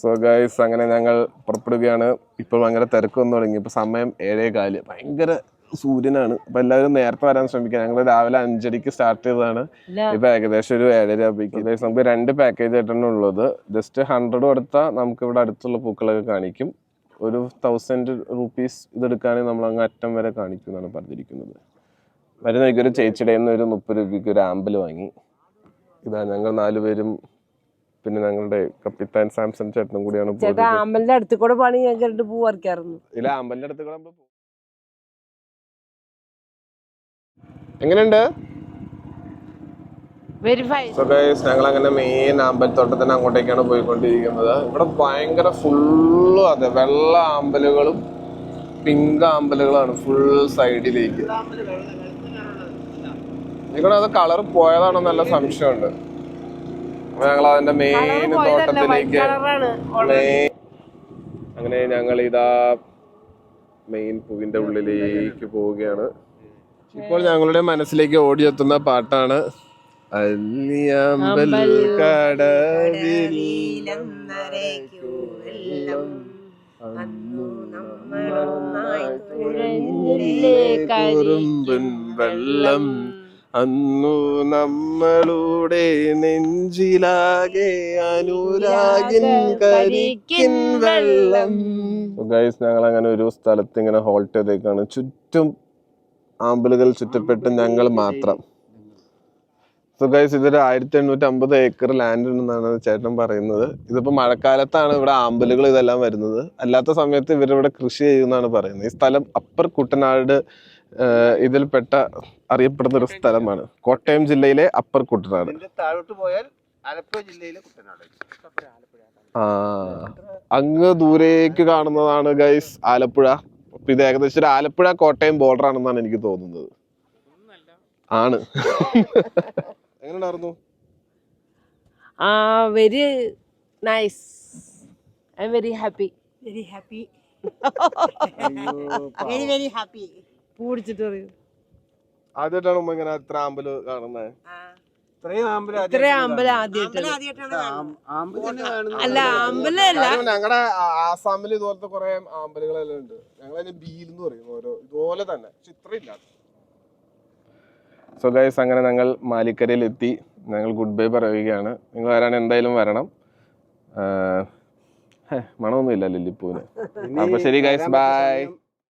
So guys അങ്ങനെ ഞങ്ങൾ പുറപ്പെടുകയാണ്. ഇപ്പോൾ ഭയങ്കര തിരക്കൊന്നും തുടങ്ങി. ഇപ്പോൾ സമയം 7:15, ഭയങ്കര സൂര്യനാണ്. അപ്പൊ എല്ലാവരും നേരത്തെ വരാൻ ശ്രമിക്കുക. ഞങ്ങൾ രാവിലെ 5:00 സ്റ്റാർട്ട് ചെയ്തതാണ്. ഇപ്പൊ ഏകദേശം ഒരു 7:30 നമുക്ക് 2 പാക്കേജ് ആയിട്ടാണ് ഉള്ളത്. ജസ്റ്റ് 100 കൊടുത്താൽ നമുക്ക് ഇവിടെ അടുത്തുള്ള പൂക്കളൊക്കെ കാണിക്കും. ഒരു 1000 rupees ഇതെടുക്കുകയാണെങ്കിൽ നമ്മൾ അങ്ങ് അറ്റം വരെ കാണിക്കും എന്നാണ് പറഞ്ഞിരിക്കുന്നത്. വരുന്ന ഒരു ചേച്ചിയുടെ ഒരു 30 രൂപയ്ക്ക് ഒരു ആമ്പൽ വാങ്ങി. ഇതാ ഞങ്ങൾ 4 പേരും പിന്നെ ഞങ്ങളുടെ കപ്പിത്താൻ സാംസൺ ചേട്ടനും കൂടിയാണ്. അമ്പലിന്റെ അടുത്ത് കൂടെ പണി ഞങ്ങൾക്ക് പൂ പറിക്കാറുണ്ട്. ഇല്ല, അമ്പലിന്റെ അടുത്ത് കൂടെ എങ്ങനെയുണ്ട്? ഞങ്ങൾ അങ്ങനെ മെയിൻ അമ്പലത്തോട്ടത്തിന് അങ്ങോട്ടേക്കാണ് പോയിക്കൊണ്ടിരിക്കുന്നത്. ഇവിടെ ഭയങ്കര ഫുള്ളും അതെ വെള്ള ആമ്പലുകളും പിങ്ക് ആമ്പലുകളാണ് ഫുൾ സൈഡിലേക്ക്. ഇവിടെ അത് കളർ പോയതാണോ നല്ല സംശയമുണ്ട്. ഞങ്ങൾ അതിന്റെ മെയിൻ തോട്ടത്തിലേക്ക് അങ്ങനെ ഞങ്ങൾ ഇതാ മെയിൻ പൂവിന്റെ ഉള്ളിലേക്ക് പോവുകയാണ്. ഇപ്പോൾ ഞങ്ങളുടെ മനസ്സിലേക്ക് ഓടിയെത്തുന്ന പാട്ടാണ് അല്ലിയമ്പൽ കടവിൽ കുറുമ്പൻ വെള്ളം അന്നു നമ്മളുടെ നെഞ്ചിലാകെ അനുരാഗിൻ കരിക്കിൻ വെള്ളം. ഗൈസ് ഞങ്ങൾ അങ്ങനെ ഒരു സ്ഥലത്ത് ഇങ്ങനെ ഹോൾട്ട് ചെയ്തേക്കാണ്. ചുറ്റും ആമ്പലുകൾ ചുറ്റപ്പെട്ട് ഞങ്ങൾ മാത്രം. സോ ഗൈസ് ഇതൊരു 1850 ഏക്കർ ലാൻഡ് ഉണ്ടെന്നാണ് ചേട്ടൻ പറയുന്നത്. ഇതിപ്പോ മഴക്കാലത്താണ് ഇവിടെ ആമ്പലുകൾ ഇതെല്ലാം വരുന്നത്. അല്ലാത്ത സമയത്ത് ഇവരിവിടെ കൃഷി ചെയ്യുമെന്നാണ് പറയുന്നത്. ഈ സ്ഥലം അപ്പർ കുട്ടനാട് ഇതിൽപ്പെട്ട അറിയപ്പെടുന്ന ഒരു സ്ഥലമാണ്. കോട്ടയം ജില്ലയിലെ അപ്പർ കുട്ടനാട്. അങ്ങ് ദൂരേക്ക് കാണുന്നതാണ് ഗൈസ് ആലപ്പുഴ. ഇത് ഏകദേശം ഒരു ആലപ്പുഴ കോട്ടയം ബോർഡർ ആണെന്നാണ് എനിക്ക് തോന്നുന്നത്. ആണ്. എങ്ങനെയുണ്ടായിരുന്നു? Very nice. I am very happy. Very happy. Very very happy. പൂടിച്ചിട്ട് പറയൂ. ആദ്യമായിട്ടാണ് ഉമ്മ ഇങ്ങനെ ഇത്ര ആമ്പല് കാണുന്നത്? ഞങ്ങളുടെ ആസാമിൽ ഇതുപോലത്തെ കുറെ ആമ്പലുകളെല്ലാം ഉണ്ട്. ഞങ്ങളതിന് ബീൽ എന്ന് പറയും. ഓരോ ഇതുപോലെ തന്നെ, പക്ഷെ ഇത്ര ഇല്ല. സോ ഗൈസ് അങ്ങനെ ഞങ്ങൾ മാലിക്കരയിൽ എത്തി. ഞങ്ങൾ ഗുഡ് ബൈ പറയുകയാണ്. നിങ്ങൾ വരാൻ എന്തായാലും വരണം. മണമൊന്നും ഇല്ല ലില്ലിപ്പൂവിന്. അപ്പൊ ശരി ഗൈസ്, ബൈ.